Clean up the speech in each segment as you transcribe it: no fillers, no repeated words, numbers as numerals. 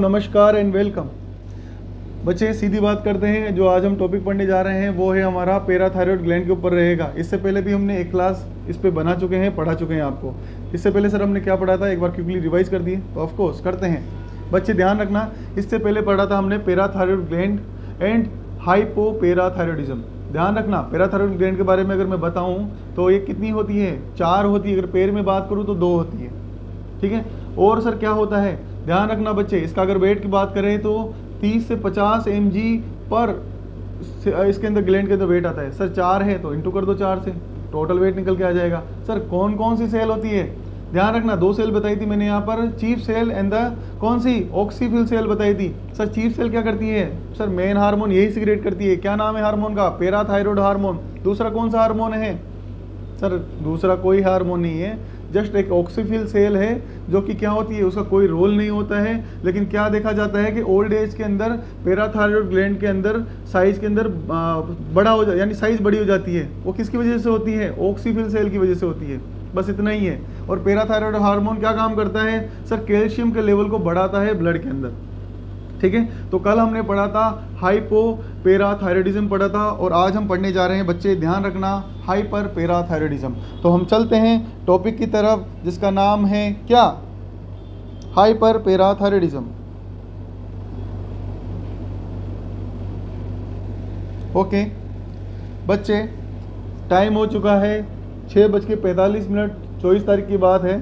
नमस्कार and welcome. बच्चे सीधी बात करते हैं, जो आज हम टॉपिक पढ़ने जा रहे हैं वो है हमारा पैराथायरॉयड ग्लैंड के ऊपर रहेगा। इससे पहले भी हमने एक क्लास इस पे बना चुके हैं, पढ़ा चुके हैं आपको। इससे पहले सर हमने क्या पढ़ा था, एक बार क्विकली रिवाइज कर दिए तो ऑफ कोर्स करते हैं। बच्चे ध्यान रखना, इससे पहले पढ़ा था हमने पैराथायरॉयड ग्लैंड एंड हाइपोपैराथायरॉयडिज्म। ध्यान रखना, पैराथायरॉयड ग्लैंड के बारे में अगर मैं बताऊं तो ये कितनी होती है, 4 होती है। अगर पैर में बात करूं तो 2 होती है, ठीक है। और सर क्या होता है, ध्यान रखना बच्चे, इसका अगर वेट की बात करें तो 30 से 50 mg पर इसके अंदर ग्लैंड के अंदर वेट आता है। सर 4 है तो इंटू कर दो 4 से, टोटल वेट निकल के आ जाएगा। सर कौन कौन सी सेल होती है, ध्यान रखना 2 सेल बताई थी मैंने यहाँ पर, चीफ सेल एंड द कौन सी ऑक्सीफिल सेल बताई थी। सर चीफ सेल क्या करती है, सर मेन हार्मोन यही सिक्रेट करती है। क्या नाम है हार्मोन का, पैराथायरॉयड हार्मोन। दूसरा कौन सा हार्मोन है, सर दूसरा कोई हार्मोन नहीं है, जस्ट एक ऑक्सीफिल सेल है जो कि क्या होती है, उसका कोई रोल नहीं होता है। लेकिन क्या देखा जाता है कि ओल्ड एज के अंदर पैराथायरॉयड ग्लैंड के अंदर साइज के अंदर बड़ा हो जाता, यानी साइज बड़ी हो जाती है। वो किसकी वजह से होती है, ऑक्सीफिल सेल की वजह से होती है, बस इतना ही है। और पैराथायरॉयड हार्मोन क्या काम करता है, सर कैल्शियम के लेवल को बढ़ाता है ब्लड के अंदर, ठीक है। तो कल हमने पढ़ा था हाइपोपैराथायरॉयडिज्म पढ़ा था, और आज हम पढ़ने जा रहे हैं बच्चे, ध्यान रखना, हाइपरपैराथायरॉयडिज्म। तो हम चलते हैं टॉपिक की तरफ जिसका नाम है क्या, हाइपरपैराथायरॉयडिज्म। ओके बच्चे, टाइम हो चुका है 6:45, 24 तारीख की बात है,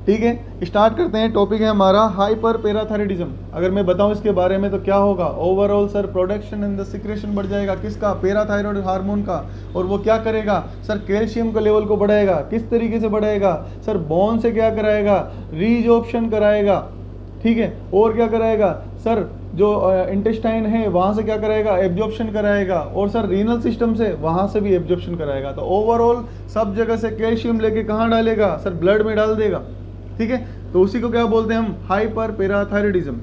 ठीक है। स्टार्ट करते हैं, टॉपिक है हमारा हाइपरपैराथायरॉयडिज्म। अगर मैं बताऊं इसके बारे में तो क्या होगा, overall sir production and the secretion बढ़ जाएगा, किसका, पैराथायरॉयड हार्मोन का। और वो क्या करेगा, सर कैल्शियम के लेवल को बढ़ाएगा। किस तरीके से बढ़ाएगा, सर बोन से क्या कराएगा, रीजॉर्प्शन कराएगा, ठीक है। और क्या कराएगा, सर जो इंटेस्टाइन है वहाँ से क्या कराएगा, एब्जॉर्प्शन कराएगा। और सर रीनल सिस्टम से वहाँ से भी एब्जॉर्प्शन कराएगा। तो ओवरऑल सब जगह से कैल्शियम लेके कहाँ डालेगा, सर ब्लड में डाल देगा, ठीक है। तो उसी को क्या बोलते हैं हम, हाइपरपैराथायरॉयडिज्म,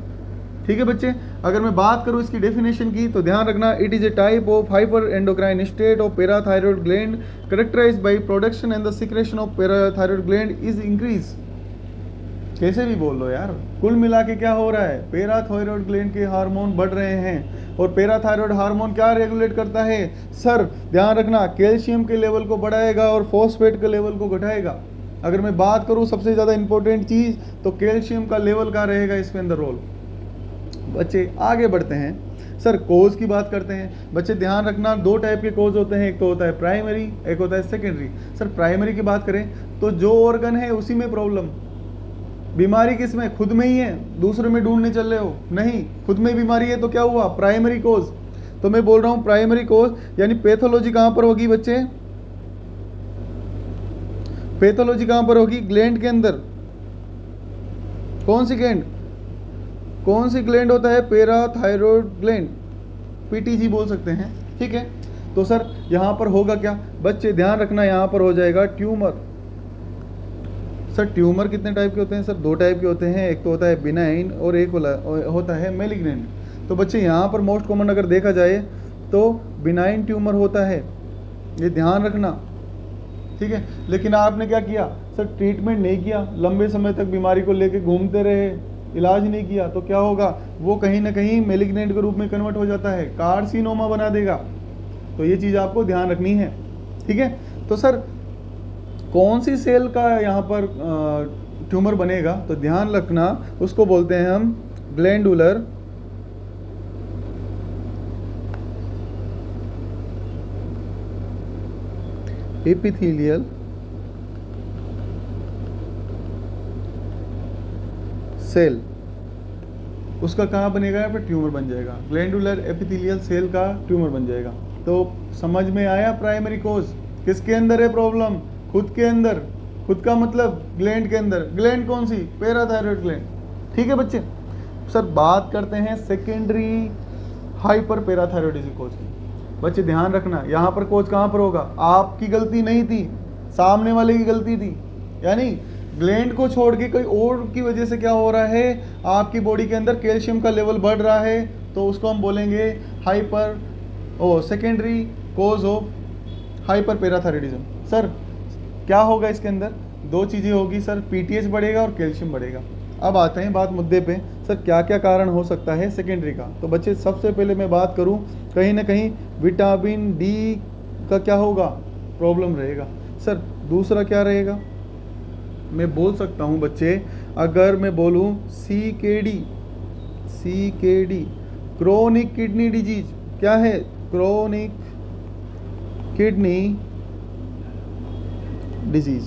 ठीक है बच्चे। अगर मैं बात करूं इसकी डेफिनेशन की तो ध्यान रखना, it is a type of hyper endocrine state of parathyroid gland characterised by production and the secretion of parathyroid gland is increase. कैसे भी बोल लो यार, कुल मिला के क्या हो रहा है, पैराथायरॉयड ग्लैंड के हार्मोन बढ़ रहे हैं। और पैराथायरॉयड हार्मोन क्या रेगुलेट करता है, सर ध्यान रखना, कैल्शियम के लेवल को बढ़ाएगा और फॉस्फेट के लेवल को घटाएगा। अगर मैं बात करूं सबसे ज़्यादा इंपॉर्टेंट चीज़ तो कैल्शियम का लेवल का रहेगा इसके अंदर रोल। बच्चे आगे बढ़ते हैं, सर कोज की बात करते हैं। बच्चे ध्यान रखना, 2 टाइप के कोज होते हैं, एक तो होता है प्राइमरी, एक होता है सेकेंडरी। सर प्राइमरी की बात करें तो जो ऑर्गन है उसी में प्रॉब्लम, बीमारी किसमें, खुद में ही है, दूसरे में ढूंढने चल रहे हो, नहीं, खुद में बीमारी है तो क्या हुआ, प्राइमरी कोज। तो मैं बोल रहा हूँ प्राइमरी कोज, यानी पैथोलॉजी कहाँ पर होगी बच्चे, पैथोलॉजी कहां पर होगी, ग्लैंड के अंदर। कौन सी ग्लैंड, कौन सी ग्लैंड होता है, पैराथायरॉयड ग्लैंड, पीटीजी बोल सकते हैं, ठीक है। तो सर यहां पर होगा क्या, बच्चे ध्यान रखना, यहां पर हो जाएगा ट्यूमर। सर ट्यूमर कितने टाइप के होते हैं, सर 2 टाइप के होते हैं, एक तो होता है बिनाइन और एक होता है मैलिग्नेंट। तो बच्चे यहां पर मोस्ट कॉमन अगर देखा जाए तो बिनाइन ट्यूमर होता है, ये ध्यान रखना, ठीक है। लेकिन आपने क्या किया, सर ट्रीटमेंट नहीं किया, लंबे समय तक बीमारी को लेके घूमते रहे, इलाज नहीं किया, तो क्या होगा, वो कहीं ना कहीं मेलिग्नेंट के रूप में कन्वर्ट हो जाता है, कार्सिनोमा बना देगा। तो ये चीज़ आपको ध्यान रखनी है, ठीक है। तो सर कौन सी सेल का यहाँ पर ट्यूमर बनेगा, तो ध्यान रखना, उसको बोलते हैं हम ग्लैंडुलर एपिथेलियल सेल। उसका कहाँ बनेगा, यहाँ पर ट्यूमर बन जाएगा, ग्लैंडुलर एपिथेलियल सेल का ट्यूमर बन जाएगा। तो समझ में आया, प्राइमरी कोज किसके अंदर है प्रॉब्लम, खुद के अंदर, खुद का मतलब ग्लैंड के अंदर। ग्लैंड कौन सी, पैराथायरॉयड ग्लैंड, ठीक है बच्चे। सर बात करते हैं सेकेंडरी हाइपरपैराथायरॉयडिज्म कोज की। बच्चे ध्यान रखना, यहाँ पर कोज कहाँ पर होगा, आपकी गलती नहीं थी, सामने वाले की गलती थी, यानी ग्लैंड को छोड़ के कोई और की वजह से क्या हो रहा है, आपकी बॉडी के अंदर कैल्शियम का लेवल बढ़ रहा है, तो उसको हम बोलेंगे सेकेंडरी कोज ऑफ हाइपरपैराथायरॉयडिज्म। सर क्या होगा इसके अंदर, 2 चीज़ें होगी सर, पीटीएच बढ़ेगा और कैल्शियम बढ़ेगा। अब आते हैं बात मुद्दे पे, सर क्या क्या कारण हो सकता है सेकेंडरी का। तो बच्चे सबसे पहले मैं बात करूं, कहीं ना कहीं विटामिन डी का क्या होगा, प्रॉब्लम रहेगा। सर दूसरा क्या रहेगा, मैं बोल सकता हूं बच्चे, अगर मैं बोलूं सी के डी क्रोनिक किडनी डिजीज, क्या है, क्रोनिक किडनी डिजीज।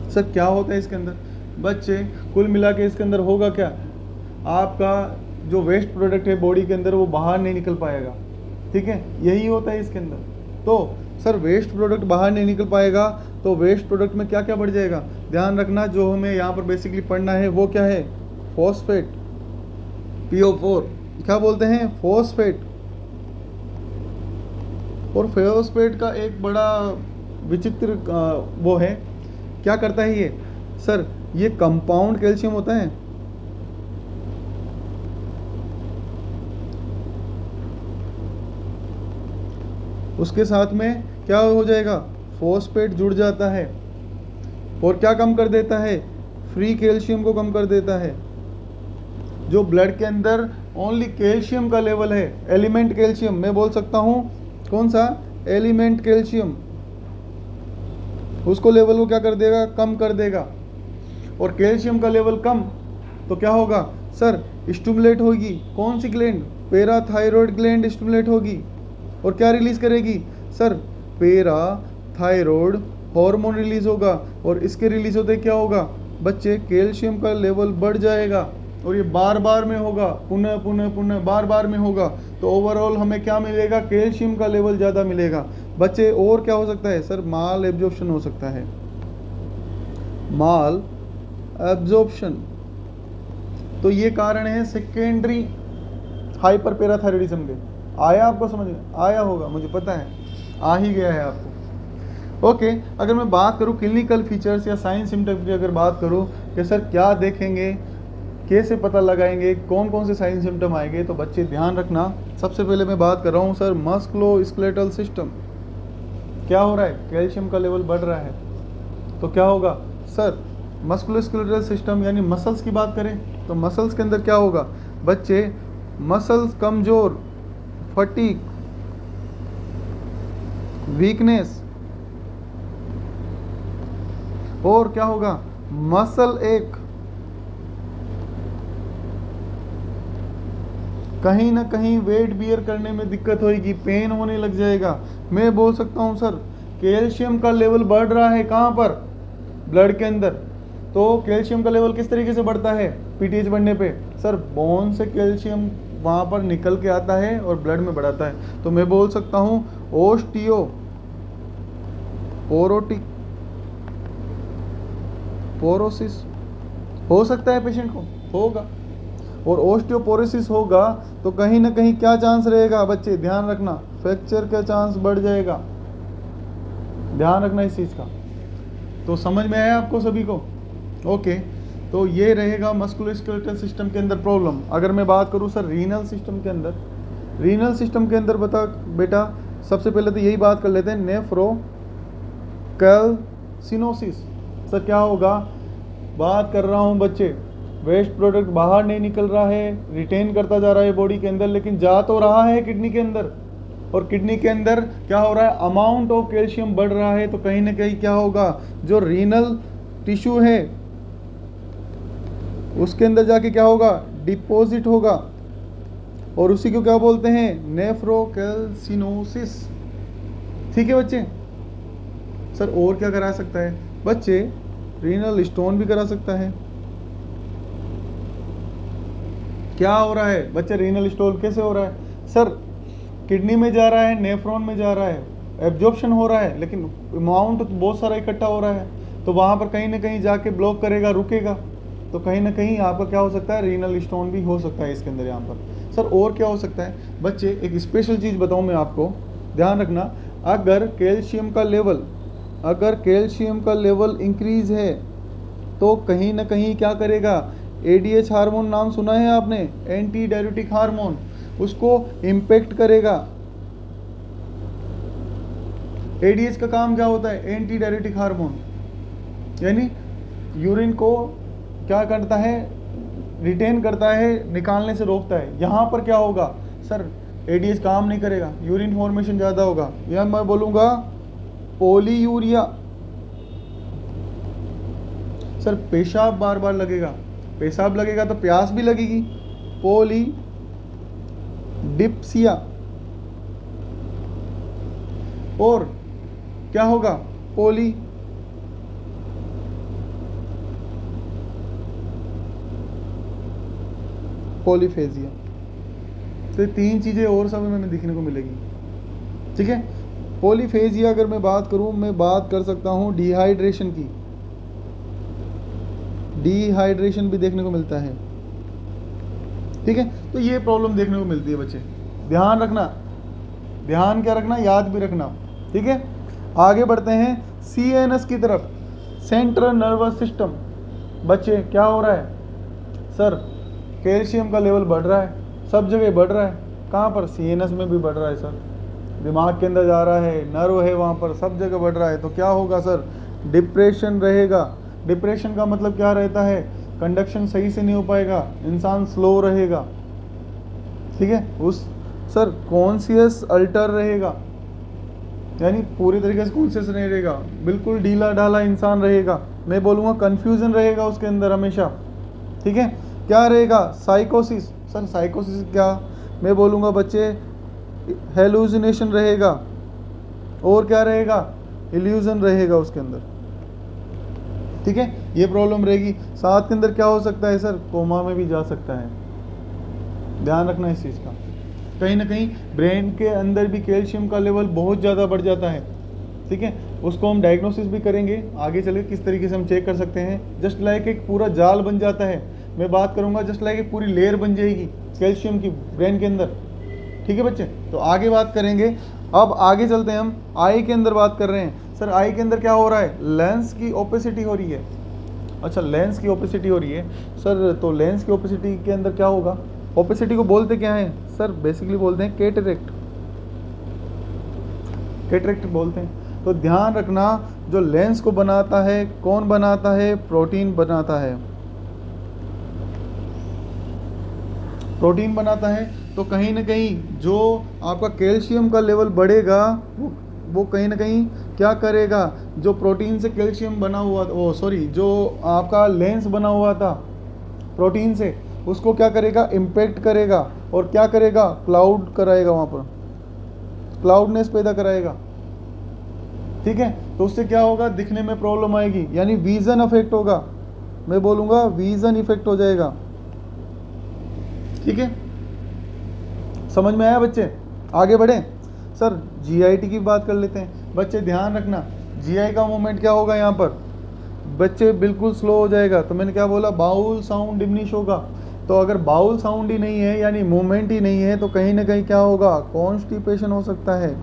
सर क्या होता है इसके अंदर, बच्चे कुल मिला के इसके अंदर होगा क्या, आपका जो वेस्ट प्रोडक्ट है बॉडी के अंदर वो बाहर नहीं निकल पाएगा, ठीक है, यही होता है इसके अंदर। तो सर वेस्ट प्रोडक्ट बाहर नहीं निकल पाएगा, तो वेस्ट प्रोडक्ट में क्या क्या बढ़ जाएगा, ध्यान रखना, जो हमें यहाँ पर बेसिकली पढ़ना है वो क्या है, फॉस्फेट, PO4, क्या बोलते हैं, फॉस्फेट। और फॉस्फेट का एक बड़ा विचित्र वो है, क्या करता है ये, सर ये कंपाउंड कैल्शियम होता है, उसके साथ में क्या हो जाएगा, फॉस्फेट जुड़ जाता है और क्या कम कर देता है, फ्री कैल्शियम को कम कर देता है। जो ब्लड के अंदर ओनली कैल्शियम का लेवल है, एलिमेंट कैल्शियम, मैं बोल सकता हूँ कौन सा, एलिमेंट कैल्शियम, उसको लेवल को क्या कर देगा, कम कर देगा। और कैल्शियम का लेवल कम तो क्या होगा, सर स्टिमुलेट होगी कौन सी ग्लैंड, पैराथायरॉयड ग्लैंड स्टिमुलेट होगी और क्या रिलीज करेगी, सर पैराथायरॉयड हार्मोन रिलीज होगा। और इसके रिलीज होते क्या होगा बच्चे, कैल्शियम का लेवल बढ़ जाएगा और ये बार बार में होगा, पुनः पुनः पुनः बार बार में होगा, तो ओवरऑल हमें क्या मिलेगा, कैल्शियम का लेवल ज़्यादा मिलेगा। बच्चे और क्या हो सकता है, सर माल एब्जॉर्प्शन हो सकता है, माल एब्जॉर्प्शन। तो ये कारण है सेकेंडरी हाइपर पैराथायरॉयडिज्म के। आया आपको समझ में, आया होगा, मुझे पता है आ ही गया है आपको। ओके, अगर मैं बात करूँ क्लिनिकल फीचर्स या साइन सिम्टम की, अगर बात करूँ कि सर क्या देखेंगे, कैसे पता लगाएंगे, कौन कौन से साइन सिम्टम आएंगे, तो बच्चे ध्यान रखना। सबसे पहले मैं बात कर रहा हूँ सर मस्कुलोस्केलेटल सिस्टम, क्या हो रहा है, कैल्शियम का लेवल बढ़ रहा है, तो क्या होगा सर, मस्कुलोस्केलेटल सिस्टम यानी मसल्स की बात करें तो मसल्स के अंदर क्या होगा बच्चे, मसल्स कमजोर, फटीग, वीकनेस, और क्या होगा, मसल एक, कहीं ना कहीं वेट बियर करने में दिक्कत होगी, पेन होने लग जाएगा। मैं बोल सकता हूँ सर कैल्शियम का लेवल बढ़ रहा है कहाँ पर, ब्लड के अंदर। तो कैल्शियम का लेवल किस तरीके से बढ़ता है, पीटीएच बढ़ने पे, सर बोन से कैल्शियम वहाँ पर निकल के आता है और ब्लड में बढ़ाता है। तो मैं बोल सकता हूँ ओस्टियोपोरोटिक पोरोसिस हो सकता है पेशेंट को, होगा। और ओस्टियोपोरोसिस होगा तो कहीं ना कहीं क्या चांस रहेगा बच्चे, ध्यान रखना, फ्रैक्चर का चांस बढ़ जाएगा, ध्यान रखना इस चीज़ का। तो समझ में आया आपको सभी को, ओके। तो ये रहेगा मस्कुलोस्केलेटल सिस्टम के अंदर प्रॉब्लम। अगर मैं बात करूँ सर रीनल सिस्टम के अंदर, रीनल सिस्टम के अंदर बता बेटा, सबसे पहले तो यही बात कर लेते हैं, नेफ्रोकैल्सिनोसिस। सर क्या होगा, बात कर रहा हूँ बच्चे, वेस्ट प्रोडक्ट बाहर नहीं निकल रहा है, रिटेन करता जा रहा है बॉडी के अंदर, लेकिन जा तो रहा है किडनी के अंदर, और किडनी के अंदर क्या हो रहा है, अमाउंट ऑफ कैल्शियम बढ़ रहा है। तो कहीं ना कहीं क्या होगा, जो रीनल टिश्यू है उसके अंदर जाके क्या होगा, डिपॉजिट होगा, और उसी को क्या बोलते हैं, नेफ्रोकैल्सिनोसिस। ठीक है बच्चे। सर और क्या करा सकता है बच्चे, रीनल स्टोन भी करा सकता है। क्या हो रहा है बच्चे, रीनल स्टोन कैसे हो रहा है, सर किडनी में जा रहा है, नेफ्रॉन में जा रहा है, एब्जॉर्प्शन हो रहा है, लेकिन अमाउंट तो बहुत सारा इकट्ठा हो रहा है, तो वहाँ पर कहीं ना कहीं जाके ब्लॉक करेगा, रुकेगा, तो कहीं ना कहीं आपका क्या हो सकता है, रीनल स्टोन भी हो सकता है इसके अंदर यहाँ पर। सर और क्या हो सकता है बच्चे, एक स्पेशल चीज़ बताऊँ मैं आपको, ध्यान रखना, अगर कैल्शियम का लेवल इंक्रीज है तो कहीं ना कहीं क्या करेगा, ADH हार्मोन नाम सुना है आपने, एंटी डाययूरेटिक हार्मोन, उसको इम्पेक्ट करेगा। ADH का काम क्या होता है, एंटी डाययूरेटिक हार्मोन। यानी यूरिन को क्या करता है, रिटेन करता है, निकालने से रोकता है। यहाँ पर क्या होगा सर, एडीएच काम नहीं करेगा, यूरिन फॉर्मेशन ज़्यादा होगा, या मैं बोलूँगा पॉलीयूरिया। सर पेशाब बार बार लगेगा, पेशाब लगेगा तो प्यास भी लगेगी, पॉलीडिप्सिया। और क्या होगा, पॉलीफेजिया। तो ये 3 चीज़ें और सब में दिखने को मिलेगी। ठीक है, पॉलीफेजिया अगर मैं बात करूं, मैं बात कर सकता हूं डिहाइड्रेशन की, डिहाइड्रेशन भी देखने को मिलता है। ठीक है, तो ये प्रॉब्लम देखने को मिलती है बच्चे, ध्यान रखना, ध्यान क्या रखना, याद भी रखना। ठीक है, आगे बढ़ते हैं सीएनएस की तरफ, सेंट्रल नर्वस सिस्टम। बच्चे क्या हो रहा है सर, कैल्शियम का लेवल बढ़ रहा है, सब जगह बढ़ रहा है, कहाँ पर, सीएनएस में भी बढ़ रहा है सर, दिमाग के अंदर जा रहा है, नर्व है वहाँ पर, सब जगह बढ़ रहा है। तो क्या होगा सर, डिप्रेशन रहेगा। डिप्रेशन का मतलब क्या रहता है, कंडक्शन सही से नहीं हो पाएगा, इंसान स्लो रहेगा। ठीक है, उस सर कॉन्शियस अल्टर रहेगा, यानी पूरी तरीके से कॉन्शियस नहीं रहेगा, बिल्कुल ढीला ढाला इंसान रहेगा। मैं बोलूँगा कन्फ्यूजन रहेगा उसके अंदर हमेशा। ठीक है, क्या रहेगा, साइकोसिस। सर साइकोसिस क्या, मैं बोलूँगा बच्चे हेलुसिनेशन रहेगा, और क्या रहेगा, इल्यूजन रहेगा उसके अंदर। ठीक है, ये प्रॉब्लम रहेगी। साथ के अंदर क्या हो सकता है सर, कोमा में भी जा सकता है, ध्यान रखना इस चीज़ का। कहीं ना कहीं ब्रेन के अंदर भी कैल्शियम का लेवल बहुत ज़्यादा बढ़ जाता है। ठीक है, उसको हम डायग्नोसिस भी करेंगे आगे चल के, किस तरीके से हम चेक कर सकते हैं। जस्ट लाइक एक पूरा जाल बन जाता है, मैं बात करूंगा जस्ट लाइक एक पूरी लेयर बन जाएगी कैल्शियम की ब्रेन के अंदर। ठीक है बच्चे, तो आगे बात करेंगे। अब आगे चलते हैं, हम आई के अंदर बात कर रहे हैं। सर आई के अंदर क्या हो रहा है, लेंस की ओपेसिटी हो रही है। अच्छा, लेंस की ओपेसिटी हो रही है सर, तो लेंस की ओपेसिटी के अंदर क्या होगा, ओपेसिटी को बोलते क्या है सर, बेसिकली बोलते हैं कैटरेक्ट, कैटरेक्ट बोलते हैं। तो ध्यान रखना, जो लेंस को बनाता है कौन बनाता है, प्रोटीन बनाता है, प्रोटीन बनाता है। तो कहीं ना कहीं जो आपका कैल्शियम का लेवल बढ़ेगा, वो कहीं ना कहीं क्या करेगा, जो प्रोटीन से कैल्शियम बना हुआ, वो सॉरी जो आपका लेंस बना हुआ था प्रोटीन से, उसको क्या करेगा, इम्पैक्ट करेगा, और क्या करेगा, क्लाउड कराएगा, वहाँ पर क्लाउडनेस पैदा कराएगा। ठीक है, तो उससे क्या होगा, दिखने में प्रॉब्लम आएगी, यानी विजन अफेक्ट होगा, मैं बोलूँगा विजन इफेक्ट हो जाएगा। ठीक है, समझ में आया बच्चे, आगे बढ़े। सर जीआईटी की बात कर लेते हैं। बच्चे ध्यान रखना, जीआई का मूवमेंट क्या होगा यहाँ पर, बच्चे बिल्कुल स्लो हो जाएगा। तो मैंने क्या बोला, बाउल साउंड डिमिनिश होगा। तो अगर बाउल साउंड ही नहीं है, यानी मूवमेंट ही नहीं है, तो कहीं ना कहीं क्या होगा, कॉन्स्टिपेशन हो सकता है।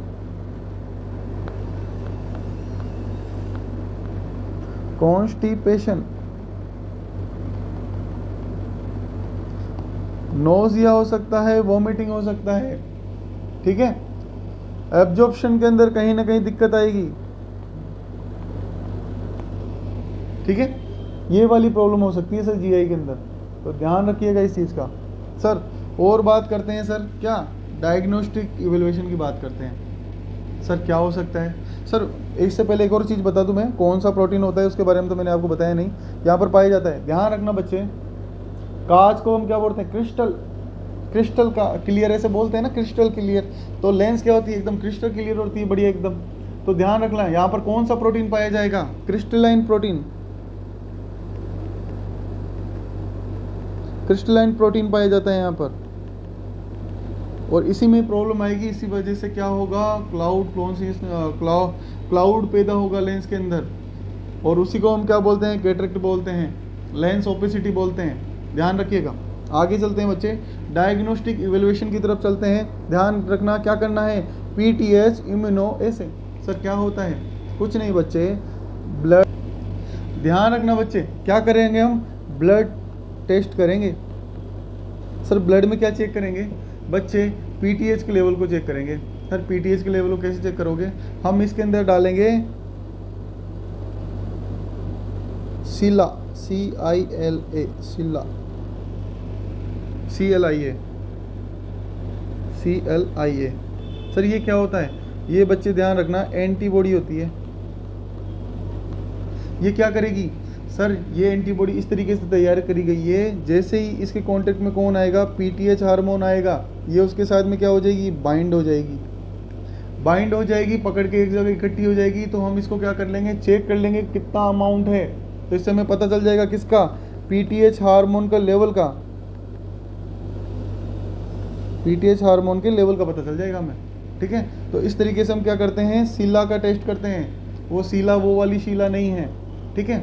कॉन्स्टिपेशन, नोजिया हो सकता है, वॉमिटिंग हो सकता है। ठीक है, एब्जॉर्प्शन के अंदर कहीं ना कहीं दिक्कत आएगी। ठीक है, ये वाली प्रॉब्लम हो सकती है सर जीआई के अंदर, तो ध्यान रखिएगा इस चीज़ का। सर और बात करते हैं सर, क्या डायग्नोस्टिक इवेल्युएशन की बात करते हैं। सर क्या हो सकता है सर, इससे पहले एक और चीज़ बता दूं मैं, कौन सा प्रोटीन होता है उसके बारे में तो मैंने आपको बताया नहीं, यहाँ पर पाया जाता है। ध्यान रखना बच्चे, कांच को हम क्या बोलते हैं, क्रिस्टल, क्रिस्टल का क्लियर ऐसे बोलते हैं ना, क्रिस्टल क्लियर। तो लेंस क्या होती है, एकदम क्रिस्टल क्लियर होती है, बढ़िया एकदम। तो ध्यान रखना, यहाँ पर कौन सा प्रोटीन पाया जाएगा, क्रिस्टलाइन प्रोटीन, क्रिस्टलाइन प्रोटीन पाया जाता है यहाँ पर। और इसी में प्रॉब्लम आएगी, इसी वजह से क्या होगा, क्लाउड पैदा होगा लेंस के अंदर, और उसी को हम क्या बोलते हैं, कैटरेक्ट बोलते हैं, लेंस ओपेसिटी बोलते हैं। ध्यान रखिएगा, आगे चलते हैं बच्चे, डायग्नोस्टिक इवेल्युएशन की तरफ चलते हैं। ध्यान रखना क्या करना है, पीटीएच इम्यूनो एसे। सर क्या होता है, कुछ नहीं बच्चे, ब्लड, ध्यान रखना बच्चे, क्या करेंगे हम, ब्लड टेस्ट करेंगे। सर ब्लड में क्या चेक करेंगे बच्चे, पीटीएच के लेवल को चेक करेंगे। सर पीटीएच के लेवल को कैसे चेक करोगे, हम इसके अंदर डालेंगे सीला, CILA, सीला, CLIA, CLIA। सर ये क्या होता है? ये बच्चे ध्यान रखना, एंटीबॉडी होती है। ये क्या करेगी सर? ये एंटीबॉडी इस तरीके से तैयार करी गई है, जैसे ही इसके कांटेक्ट में कौन आएगा, PTH हार्मोन आएगा, ये उसके साथ में क्या हो जाएगी, बाइंड हो जाएगी। बाइंड हो जाएगी, पकड़ के एक जगह इकट्ठी हो जाएगी, तो हम इसको क्या कर लेंगे, चेक कर लेंगे कितना अमाउंट है। तो इससे हमें पता चल जाएगा किसका, PTH हार्मोन का लेवल का, PTH हार्मोन के लेवल का पता चल जाएगा हमें। ठीक है, तो इस तरीके से हम क्या करते हैं, सीला का टेस्ट करते हैं। वो सीला वो वाली शीला नहीं है। ठीक है,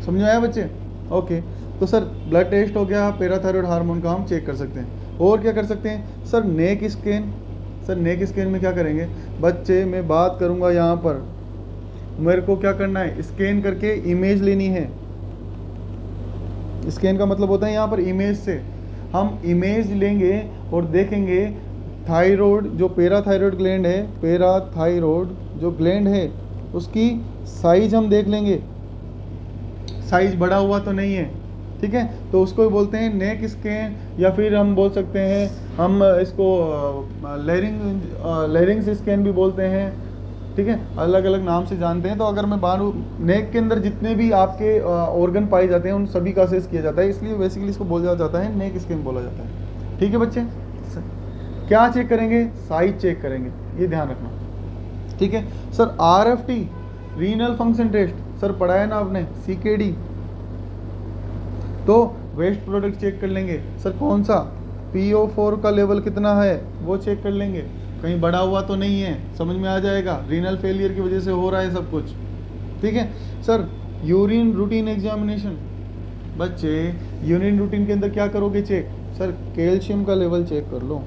समझ में आया बच्चे? ओके, तो सर ब्लड टेस्ट हो गया, पैराथायरॉयड हार्मोन का हम चेक कर सकते हैं। और क्या कर सकते हैं सर, नेक स्कैन। सर नेक स्कैन में क्या करेंगे बच्चे, मैं बात करूंगा यहाँ पर, मेरे को क्या करना है, स्कैन करके इमेज लेनी है। स्कैन का मतलब होता है यहाँ पर इमेज से, हम इमेज लेंगे और देखेंगे थायराइड, जो पैराथायरॉयड ग्लैंड है, पैराथायरॉयड जो ग्लैंड है उसकी साइज हम देख लेंगे, साइज बड़ा हुआ तो नहीं है। ठीक है, तो उसको बोलते हैं नेक स्कैन, या फिर हम बोल सकते हैं, हम इसको लैरिंग्स स्कैन भी बोलते हैं। ठीक है, अलग अलग नाम से जानते हैं। तो अगर मैं बानू, नेक के अंदर जितने भी आपके ऑर्गन पाए जाते हैं उन सभी का असेस किया जाता है, इसलिए बेसिकली इसको बोला जाता है नेक स्कैन बोला जाता है। ठीक है बच्चे, क्या चेक करेंगे, साइज चेक करेंगे, ये ध्यान रखना। ठीक है sir, RFT renal function test, sir पढ़ाया ना आपने, CKD। तो वेस्ट प्रोडक्ट चेक कर लेंगे, सर कौन सा, PO4 का लेवल कितना है वो चेक कर लेंगे, कहीं बड़ा हुआ तो नहीं है, समझ में आ जाएगा, रीनल फेलियर की वजह से हो रहा है सब कुछ। ठीक है सर, यूरिन रूटीन एग्जामिनेशन, बच्चे यूरिन रूटीन के अंदर क्या करोगे चेक, सर कैल्शियम का लेवल चेक कर लो,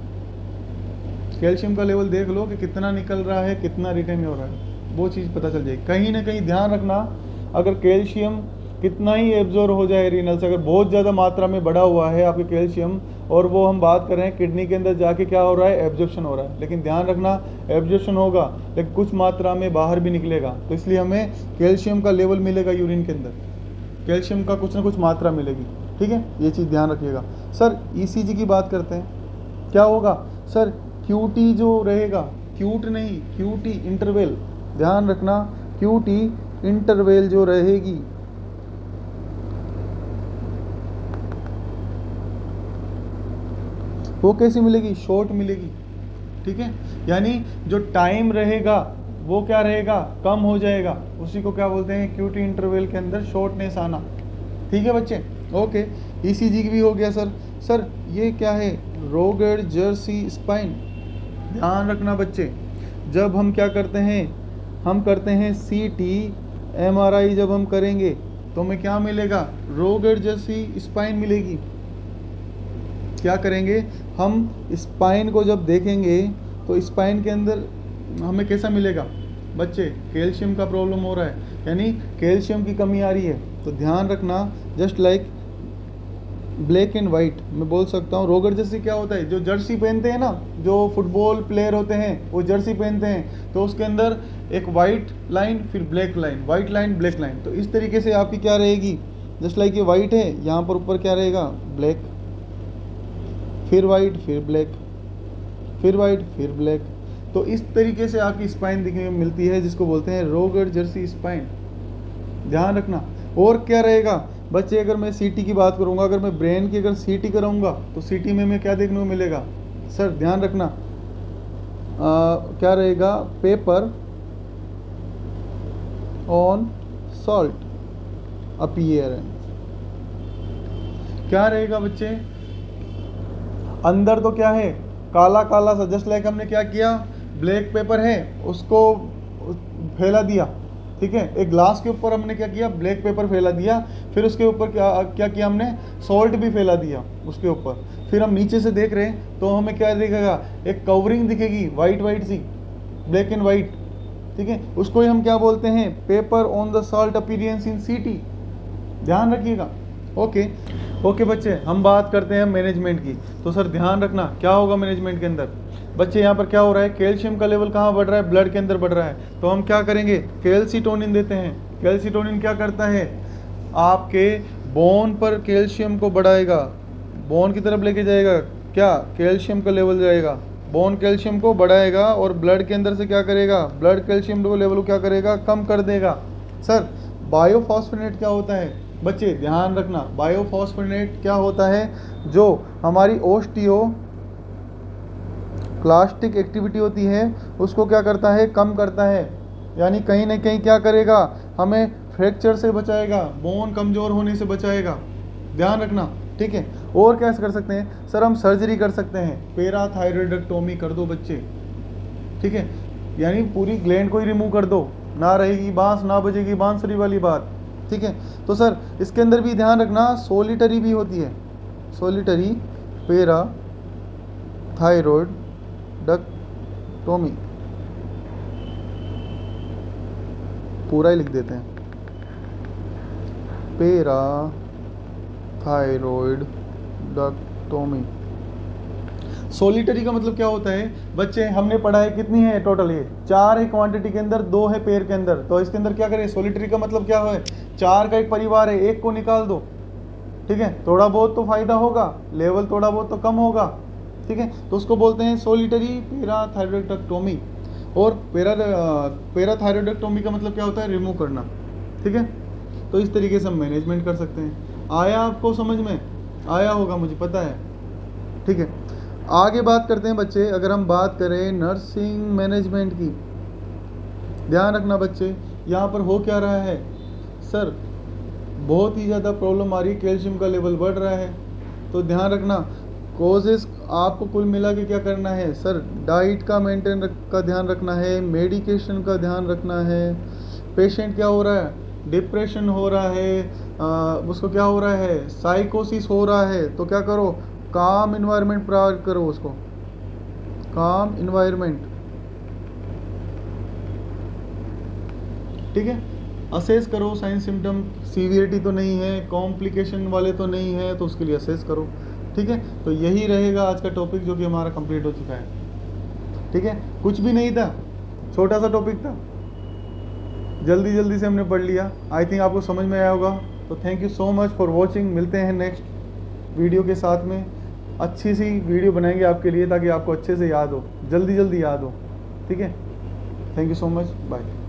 कैल्शियम का लेवल देख लो कि कितना निकल रहा है, कितना रिटेन हो रहा है, वो चीज़ पता चल जाएगी। कहीं ना कहीं ध्यान रखना, अगर कैल्शियम कितना ही एब्जॉर्ब हो जाए रीनल से, अगर बहुत ज़्यादा मात्रा में बढ़ा हुआ है आपके कैल्शियम, और वो हम बात कर रहे हैं किडनी के अंदर जाके क्या हो रहा है, एब्जॉर्प्शन हो रहा है, लेकिन ध्यान रखना एब्जॉर्प्शन होगा लेकिन कुछ मात्रा में बाहर भी निकलेगा, तो इसलिए हमें कैल्शियम का लेवल मिलेगा यूरिन के अंदर, कैल्शियम का कुछ ना कुछ मात्रा मिलेगी। ठीक है, ये चीज़ ध्यान रखिएगा। सर ECG की बात करते हैं, क्या होगा सर, QT जो रहेगा, क्यूट नहीं, QT इंटरवेल, ध्यान रखना, QT इंटरवेल जो रहेगी, वो कैसी मिलेगी, शॉर्ट मिलेगी। ठीक है, यानी जो टाइम रहेगा वो क्या रहेगा, कम हो जाएगा, उसी को क्या बोलते हैं, QT इंटरवेल के अंदर शॉर्टनेस आना। ठीक है बच्चे, ओके। ECG भी हो गया सर। सर ये क्या है, रोगेड जर्सी स्पाइन, ध्यान रखना बच्चे, जब हम क्या करते हैं, हम करते हैं CT MRI, जब हम करेंगे तो हमें क्या मिलेगा, रोगेड जर्सी स्पाइन मिलेगी। क्या करेंगे हम, स्पाइन को जब देखेंगे तो स्पाइन के अंदर हमें कैसा मिलेगा बच्चे, कैल्शियम का प्रॉब्लम हो रहा है, यानी कैल्शियम की कमी आ रही है। तो ध्यान रखना, just like black and white मैं बोल सकता हूँ, रोगर जर्सी क्या होता है, जो जर्सी पहनते हैं ना, जो फुटबॉल प्लेयर होते हैं वो जर्सी पहनते हैं, तो उसके अंदर एक वाइट लाइन फिर black line, white line black line, तो इस तरीके से आपकी क्या रहेगी, जस्ट लाइक ये वाइट है, यहाँ पर ऊपर क्या रहेगा, ब्लैक, फिर वाइट फिर ब्लैक, फिर वाइट फिर ब्लैक। तो इस तरीके से आपकी स्पाइन दिखने में मिलती है, जिसको बोलते हैं रोगर जर्सी स्पाइन, ध्यान रखना। और क्या रहेगा बच्चे, अगर मैं CT की बात करूंगा, अगर मैं ब्रेन की अगर CT कराऊंगा तो CT में मैं क्या देखने को मिलेगा सर, ध्यान रखना, क्या रहेगा, पेपर ऑन सॉल्ट अपीयरेंस, क्या रहेगा बच्चे, अंदर तो क्या है, काला काला सा, जस्ट लाइक हमने क्या किया, ब्लैक पेपर है उसको फैला दिया, ठीक है, एक ग्लास के ऊपर हमने क्या किया, ब्लैक पेपर फैला दिया, फिर उसके ऊपर क्या किया हमने, सॉल्ट भी फैला दिया उसके ऊपर, फिर हम नीचे से देख रहे हैं तो हमें क्या दिखेगा, एक कवरिंग दिखेगी वाइट वाइट सी, ब्लैक एंड वाइट, ठीक है, उसको ही हम क्या बोलते हैं, pepper on the salt appearance in CT, ध्यान रखिएगा। ओके बच्चे, हम बात करते हैं मैनेजमेंट की। तो सर ध्यान रखना क्या होगा मैनेजमेंट के अंदर, बच्चे यहाँ पर क्या हो रहा है, कैल्शियम का लेवल कहाँ बढ़ रहा है, ब्लड के अंदर बढ़ रहा है, तो हम क्या करेंगे, कैल्सीटोनिन देते हैं। कैल्सीटोनिन क्या करता है, आपके बोन पर कैल्शियम को बढ़ाएगा, बोन की तरफ लेके जाएगा, क्या कैल्शियम का लेवल जाएगा, बोन कैल्शियम को बढ़ाएगा और ब्लड के अंदर से क्या करेगा, ब्लड कैल्शियम को लेवल को क्या करेगा, कम कर देगा। सर बायोफॉस्फेनेट क्या होता है बच्चे, ध्यान रखना, बायोफॉस्फेनेट क्या होता है, जो हमारी ओस्टियो क्लास्टिक एक्टिविटी होती है उसको क्या करता है, कम करता है, यानी कहीं ना कहीं क्या करेगा, हमें फ्रैक्चर से बचाएगा, बोन कमज़ोर होने से बचाएगा, ध्यान रखना, ठीक है। और क्या कर सकते हैं सर, हम सर्जरी कर सकते हैं, पैराथायरॉइडेक्टोमी कर दो बच्चे, ठीक है, यानी पूरी ग्लैंड को ही रिमूव कर दो, ना रहेगी बांस ना बजेगी बांसुरी वाली बात, ठीक है। तो सर इसके अंदर भी ध्यान रखना सोलिटरी भी होती है, सोलिटरी पैराथायरॉइडेक्टोमी, पूरा ही लिख देते हैं, पैराथायरॉइडेक्टोमी। सोलिटरी का मतलब क्या होता है बच्चे, हमने पढ़ा है कितनी है टोटल, ये 4 है क्वांटिटी के अंदर, 2 है पेयर के अंदर, तो इसके अंदर क्या करें, सोलिटरी का मतलब क्या है, 4 का एक परिवार है, एक को निकाल दो, ठीक है, थोड़ा बहुत तो फायदा होगा, लेवल थोड़ा बहुत तो कम होगा, ठीक है, तो उसको बोलते हैं सोलिटरी पैराथायरॉइडेक्टोमी। और पैराथायरॉइडेक्टोमी का मतलब क्या होता है, रिमूव करना, ठीक है। तो इस तरीके से हम मैनेजमेंट कर सकते हैं। आया आपको समझ में, आया होगा मुझे पता है, ठीक है। आगे बात करते हैं बच्चे, अगर हम बात करें नर्सिंग मैनेजमेंट की, ध्यान रखना बच्चे, यहाँ पर हो क्या रहा है सर, बहुत ही ज़्यादा प्रॉब्लम आ रही है, कैल्शियम का लेवल बढ़ रहा है, तो ध्यान रखना कोजेस आपको कुल मिला के क्या करना है सर, डाइट का मेंटेन का ध्यान रखना है, मेडिकेशन का ध्यान रखना है, पेशेंट क्या हो रहा है, डिप्रेशन हो रहा है, उसको क्या हो रहा है, साइकोसिस हो रहा है, तो क्या करो, काम इन्वायरमेंट प्रोवाइड करो उसको, काम इन्वायरमेंट, ठीक है। असेस करो साइंस सिम्टम, सीवियरिटी तो नहीं है, कॉम्प्लिकेशन वाले तो नहीं है, तो उसके लिए असेस करो, ठीक है। तो यही रहेगा आज का टॉपिक जो कि हमारा कंप्लीट हो चुका है, ठीक है। कुछ भी नहीं था, छोटा सा टॉपिक था, जल्दी जल्दी से हमने पढ़ लिया, आई थिंक आपको समझ में आया होगा। तो thank you so much for watching, मिलते हैं नेक्स्ट वीडियो के साथ में, अच्छी सी वीडियो बनाएंगे आपके लिए ताकि आपको अच्छे से याद हो, जल्दी जल्दी याद हो, ठीक है। Thank you so much, bye.